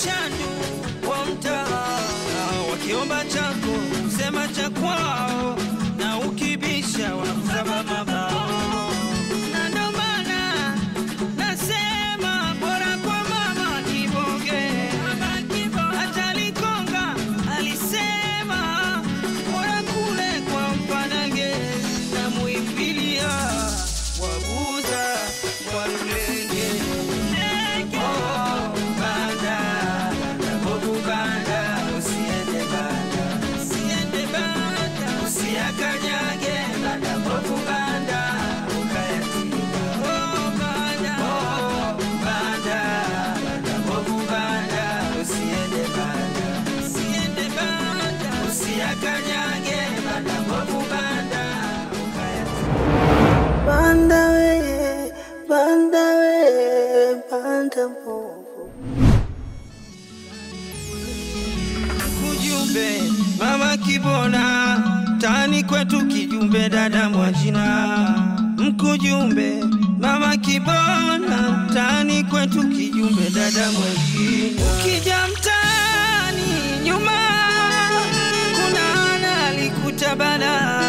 shandu wa mtaa, wakiomba chako kusema cha kwao, na ukibisha wanakuzaba mabao. Na ndo maana nasema bora kwa mama kibonge, hata Likonga alisema bora kule kwa Mpanange na Muimbilia wabuza walulenge. Kujumbe mama Kibona, tani kwetu kijumbe dada Mwajina. Mkujumbe mama Kibona, tani kwetu kijumbe dada Mwajina. Ukija mtaani nyuma, kuna ana alikutabana,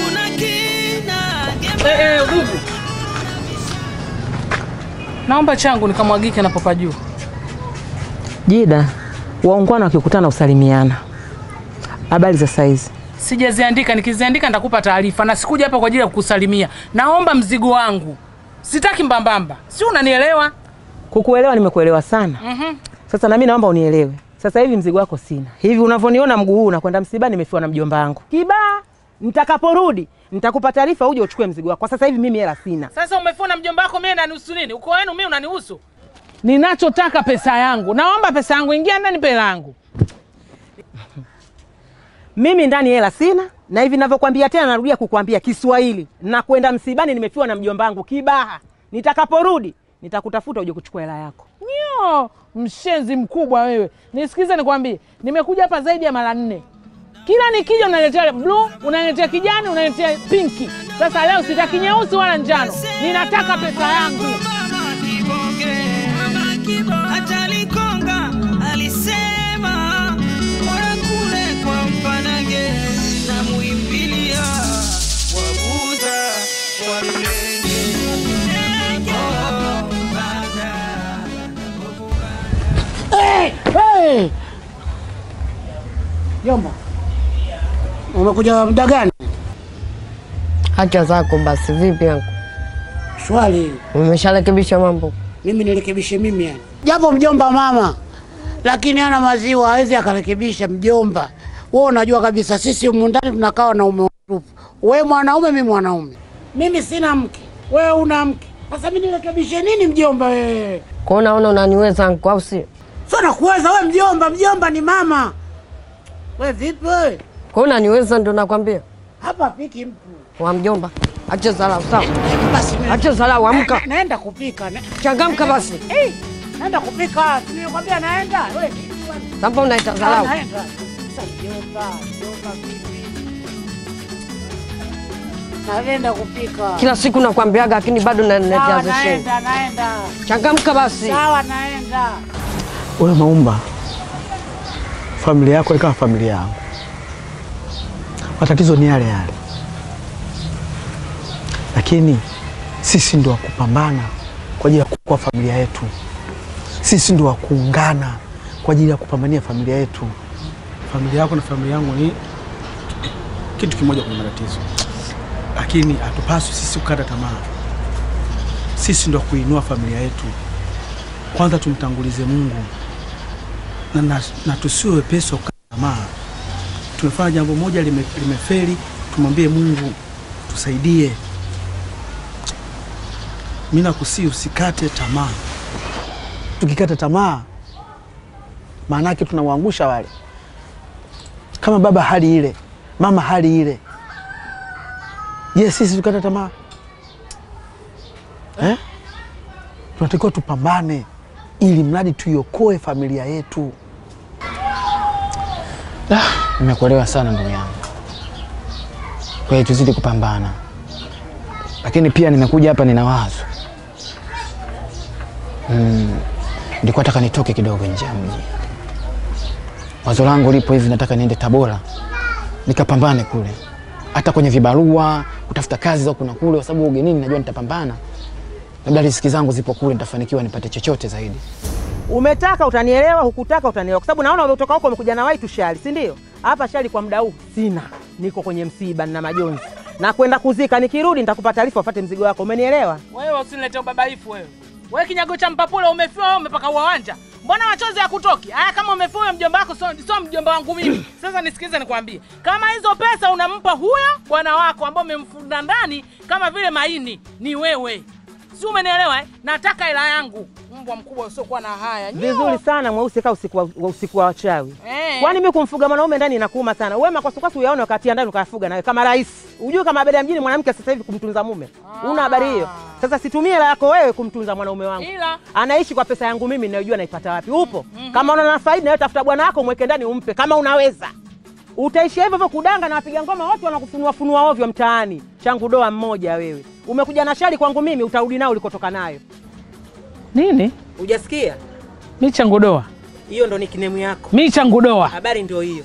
kuna kina Gugu. Naomba changu nikamwagike na papa juu. Jida, waungwana wakikutana usalimiana. Habari za saizi? Sijaziandika, nikiziandika nitakupa taarifa na sikuja hapa kwa ajili ya kukusalimia. Naomba mzigo wangu. Sitaki mbambamba. Si unanielewa? Kukuelewa nimekuelewa sana. Sasa na mimi naomba unielewe. Sasa hivi mzigo wako sina. Hivi unavyoniona mguu huu unakwenda msibani, nimefiwa na mjomba wangu. Kibaa, nitakaporudi nitakupa taarifa uje uchukue mzigo wako. Kwa sasa hivi mimi hela sina. Sasa umefiwa na mjomba wako, mimi nanihusu nini? Uko wenu mimi unanihusu? Ninachotaka pesa yangu. Naomba pesa yangu, ingia ndani pesa yangu. Mimi ndani hela sina, na hivi ninavyokuambia tena narudia kukuambia Kiswahili. Na kwenda msibani nimefiwa na mjomba wangu Kibaha. Nitakaporudi nitakutafuta uje kuchukua hela yako. Nyo, mshenzi mkubwa wewe. Nisikize nikwambie, nimekuja hapa zaidi ya mara 4. Kila nikija unaletea blue, unaletea kijani, unaletea pinki. Sasa leo sitaki nyeusi wala njano. Ninataka pesa yangu. Hata Likonga alisema bora kule kwa Mpanange na Muimbilia wabuza walulenge. Hey! Jomba, umekuja muda gani? Acha zako basi, vipi yangu? Swali. Umesharekebisha mambo? Mimi nirekebishe mimi yani. Japo mjomba mama, lakini ana maziwa hawezi akarekebisha mjomba. Wewe unajua kabisa sisi humu ndani tunakaa wanaume watupu. Wewe mwanaume, mimi mwanaume. Mimi sina mke, wewe una mke. Sasa mimi nirekebishe nini mjomba wewe? Kwa unaona unaniweza anko au si? Sio nakuweza wewe mjomba, mjomba ni mama. Wewe vipi wewe? Kwa unaniweza ndo nakwambia. Hapa piki mtu. Wa mjomba. Acha dharau sawa. Basi acha dharau, amka. Naenda kupika. Changamka basi. Naenda kupika. Nilikwambia naenda. Wewe sasa unaita dharau. Naenda. Sasa mjomba vipi? Naenda kupika. Kila siku nakwambiaga lakini bado naletea zesheni. Naenda. Changamka basi. Sawa naenda. Wewe Maumba, familia yako ikawa familia yangu. Matatizo ni yale yale. Lakini sisi ndio kupambana kwa ajili ya kuokoa familia yetu. Sisi ndio kuungana kwa ajili ya kupambania familia yetu. Familia yako na familia yangu ni kitu kimoja kwa matatizo. Lakini hatupaswi sisi kukata tamaa. Sisi ndio kuinua familia yetu. Kwanza tumtangulize Mungu. Na tusiwe wepesi kukata tamaa. Tumefanya jambo moja limefeli, tumwambie Mungu tusaidie. Mimi nakusihi usikate tamaa. Tukikata tamaa maana yake tunawaangusha wale. Kama baba hali ile, mama hali ile. Sisi tukata tamaa. Tunatakiwa tupambane ili mradi tuiokoe familia yetu. Nimekuelewa sana ndugu yangu. Kwa hiyo tuzidi kupambana. Lakini pia nimekuja hapa nina wazo. Nilikuwa nataka nitoke kidogo nje ya mji. Wazo langu lipo hivi, nataka niende Tabora. Nikapambane kule. Hata kwenye vibarua, kutafuta kazi za kuna kule, kwa sababu ugenini najua nitapambana. Labda riziki zangu zipo kule, nitafanikiwa nipate chochote zaidi. Umetaka utanielewa, hukutaka utanielewa. Kwa sababu naona umetoka huko umekuja na waitu shali, si ndio? Hapa shali kwa muda huu sina. Niko kwenye msiba na majonzi. Na kwenda kuzika, nikirudi nitakupa taarifa upate mzigo wako. Umenielewa? Wewe usiniletee ubabaifu wewe. Wewe kinyago cha mpapula umefiwa wewe umepaka uwanja. Mbona machozi yakutoki? Haya kama umefiwa mjomba wako sio mjomba wangu mimi. Sasa nisikilize nikwambie. Kama hizo pesa unampa huyo bwana wako ambao umemfunda ndani kama vile maini ni wewe. Si umenielewa eh? Nataka hela yangu. Mbwa mkubwa usiokuwa na haya. Vizuri sana Mweusi kaa usiku wa wachawi. Kwani mimi kumfuga mwanaume ndani inakuuma sana. Wewe makosa uyaone wakati ndani ukafuga nawe kama rais. Unajua kama baada ya mjini mwanamke sasa hivi kumtunza mume. Una habari hiyo? Sasa situmie hela yako wewe kumtunza mwanaume wangu. Anaishi kwa pesa yangu mimi ninayojua naipata wapi. Upo? Kama unaona faida na wewe tafuta bwana wako mweke ndani umpe kama unaweza. Utaishi hivyo kudanga na wapiga ngoma wote wanakufunua ovyo mtaani. Changu doa mmoja wewe. Umekuja na shari kwangu mimi utarudi nao ulikotoka nayo. Nini? Hujasikia? Mimi changu doa. Hiyo ndo nickname yako. Mimi changu doa. Habari ndio hiyo.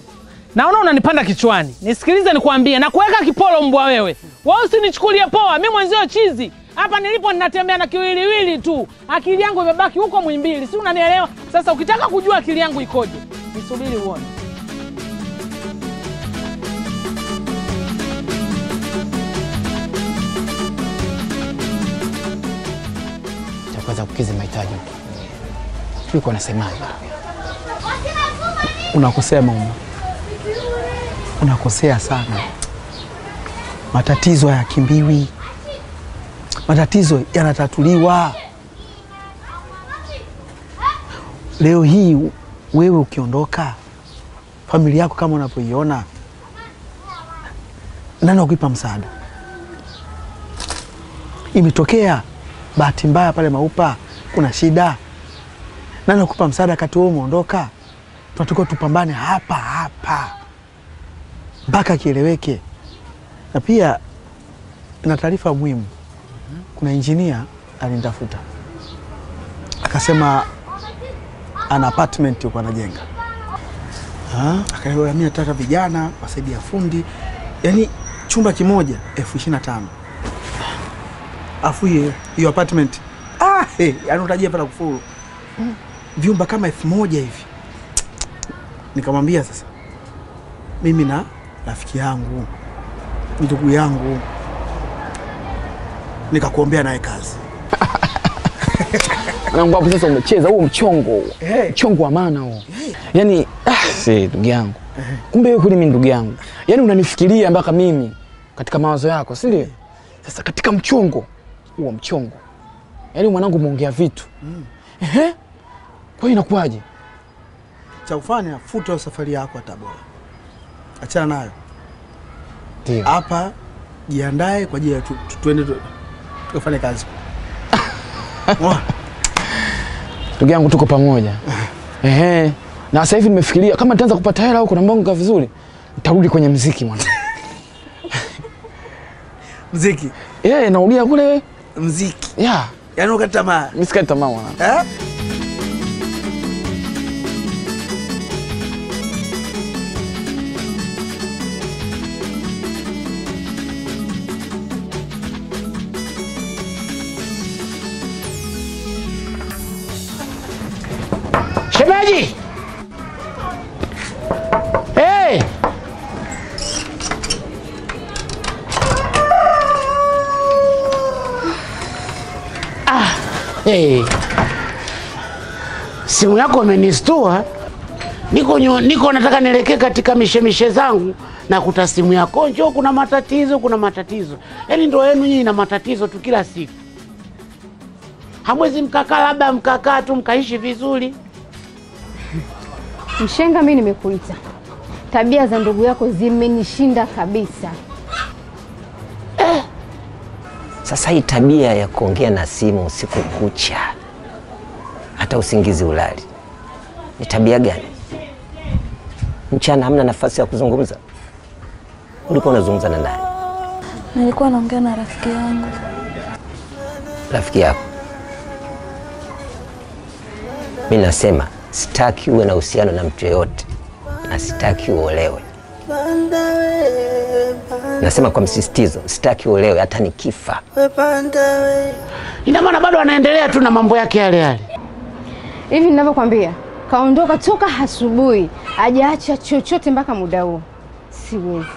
Naona unanipanda kichwani. Nisikilize nikwambie na kuweka kipolo mbwa wewe. Wewe usinichukulie poa. Mimi mwenzio chizi. Hapa nilipo ninatembea na kiwiliwili tu. Akili yangu imebaki huko Muhimbili. Si unanielewa? Sasa ukitaka kujua akili yangu ikoje, nisubiri uone. Kwanza kukizi mahitaji. Yuko anasemaje? Unakosea mama. Unakosea sana. Matatizo hayakimbiwi. Matatizo yanatatuliwa. Leo hii wewe ukiondoka, familia yako kama unapoiona, nani akuipa msaada? Imetokea bahati mbaya pale Maupa kuna shida. Nani akupa msaada kati wewe umeondoka? Tunatakiwa tupambane hapa mpaka kieleweke. Na pia na taarifa muhimu. Kuna engineer alinitafuta. Akasema ana apartment yuko anajenga. Akaniambia mimi nataka vijana wasaidia fundi. Yaani chumba kimoja 25,000. Afu hiyo apartment yaani utajia pala kufuru. Vyumba kama 1,000 hivi. Nikamwambia sasa mimi na rafiki yangu, ndugu yangu, nikakuombea naye kazi. Anaomba hapo sasa umecheza huo mchongo. Mchongo wa maana huo. Yaani ndugu yangu. Kumbe wewe kweli mimi ndugu yangu. Yaani unanifikiria mpaka mimi katika mawazo yako, si ndio? Sasa katika mchongo huo mchongo. Yaani mwanangu umeongea vitu. Kwa hiyo inakuaje? Cha kufanya futa safari yako Tabora. Achana nayo. Ndio. Hapa jiandae kwa ajili ya tuende tukafanye kazi. Ndugu yangu tuko pamoja. Na sasa hivi nimefikiria kama nitaanza kupata hela huko na mbonga vizuri, nitarudi kwenye muziki mwana. Muziki? Naulia kule muziki. Yaani ukata tamaa. Mimi sikata tamaa mwana. Shemeji! Hey! Hey. Simu yako imenistua. Niko nataka nielekee katika mishemishe zangu na kuta simu yako. Njoo kuna matatizo. Yaani ndio yenu nyinyi na matatizo tu kila siku. Hamwezi mkakaa tu mkaishi vizuri. Mshenga, mimi nimekuita. Tabia za ndugu yako zimenishinda kabisa. Sasa hii tabia ya kuongea na simu usiku kucha, hata usingizi ulali, ni tabia gani? Mchana hamna nafasi ya kuzungumza? Ulikuwa unazungumza na nani? Nilikuwa naongea na rafiki yangu. Rafiki yako? Mimi nasema sitaki uwe na uhusiano na mtu yeyote na sitaki uolewe. Nasema kwa msisitizo, sitaki uolewe hata nikifa. Ina maana bado anaendelea tu na mambo yake yale yale. Hivi ninavyokuambia, kaondoka toka asubuhi, hajaacha chochote mpaka muda huu. Siwezi.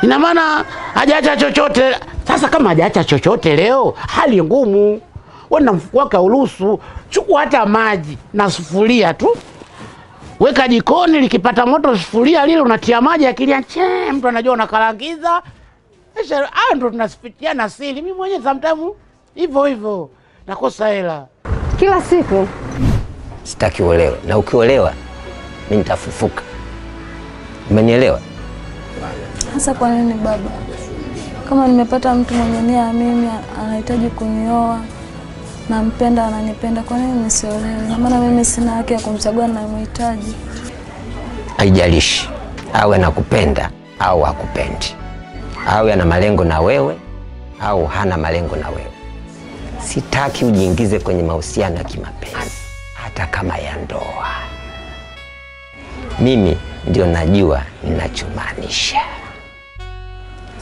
Ina maana hajaacha chochote. Sasa kama hajaacha chochote leo, hali ngumu. Wewe waka uruhusu, chukua hata maji na sufuria tu. Weka jikoni, likipata moto sufuria lile unatia maji akilia che, mtu anajua unakalangiza. Ndio tunasipitiana siri. Mimi mwenyewe sometimes hivyo nakosa hela. Kila siku Sitaki uolewe, na ukiolewa mimi nitafufuka. Umenielewa? Hasa kwa nini baba? Kama nimepata mtu mwenye nia mimi anahitaji kunioa, nampenda, ananipenda, kwa nini nisiolewe? Na maana mimi sina haki ya kumchagua ninayemhitaji. Haijalishi awe anakupenda au hakupendi, awe ana malengo na wewe au hana malengo na wewe. Sitaki ujiingize kwenye mahusiano ya kimapenzi hata kama ya ndoa. Mimi ndio najua ninachomaanisha.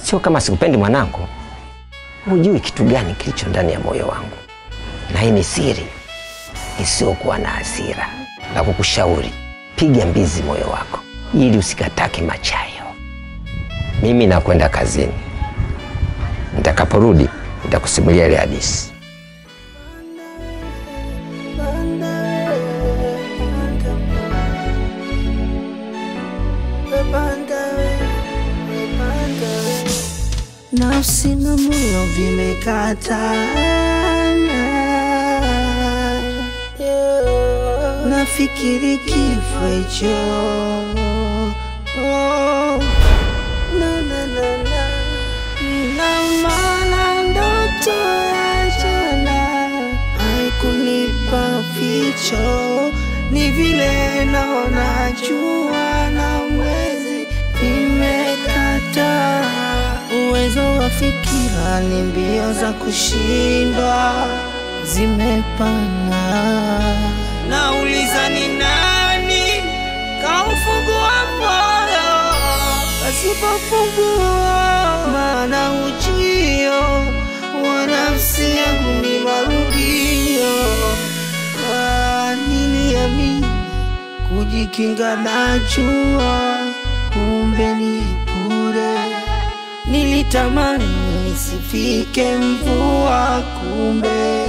Sio kama sikupendi mwanangu. Hujui kitu gani kilicho ndani ya moyo wangu. Na hii ni siri isiyokuwa na hasira. Na kukushauri, piga mbizi moyo wako ili usikatake machayo. Mimi nakwenda kazini. Nitakaporudi nitakusimulia ile hadithi. Nafsi na moyo vimekatana, nafikiri kifo hicho. Na maana ndoto ya jana haikunipa ficho, ni vile naona jua na mwezi vimekata. Uwezo wa fikira ni mbio za kushindwa zimepana. Nauliza ni nani kaufungua moyo pasipofungua, maana ujio wa nafsi yangu ni marudio. Niliamini kujikinga na jua, kumbe ni bure. Nilitamani isifike mvua, kumbe